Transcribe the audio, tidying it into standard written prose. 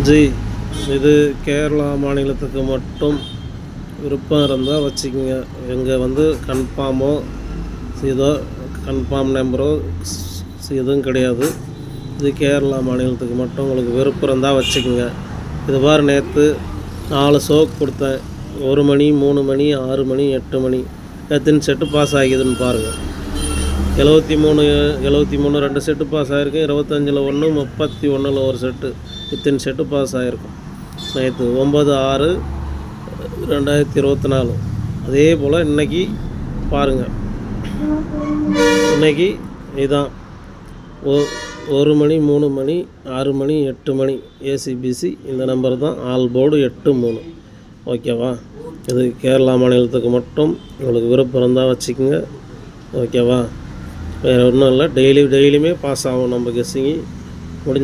G, இது கேரளா மாநிலத்துக்கு மட்டும் விருப்பம் இருந்தால் வச்சுக்கோங்க. எங்கே கன்ஃபார்மோ இதோ கன்ஃபார்ம் நம்பரோ எதுவும் கிடையாது. இது கேரளா மாநிலத்துக்கு மட்டும் உங்களுக்கு விருப்பம் இருந்தால் வச்சுக்கோங்க. இது பாரு, நேற்று 4 ஷோ கொடுத்தேன். 1 மணி, 3 மணி, 6 மணி, 8 மணி. எத்தனை செட்டு பாஸ் ஆகிதுன்னு பாருங்கள். 73 2 செட்டு பாஸ் ஆகிருக்கு. 25 1, 31 ஒரு செட்டு. இத்தனை செட்டு பாஸ் ஆகிருக்கும் நேற்று 9/6/2024. அதே போல் இன்றைக்கி பாருங்கள். இன்றைக்கி இதான் 1 மணி, 3 மணி, 6 மணி, 8 மணி. ஏசிபிசி இந்த நம்பர் தான். All board 83. ஓகேவா? இது கேரளா மாநிலத்துக்கு மட்டும் உங்களுக்கு விருப்பம் இருந்தால் வச்சுக்கோங்க. ஓகேவா? வேறு ஒன்றும் இல்லை. டெய்லியுமே பாஸ் ஆகும் நம்ம கெஸ்ஸிங்கு முடிஞ்ச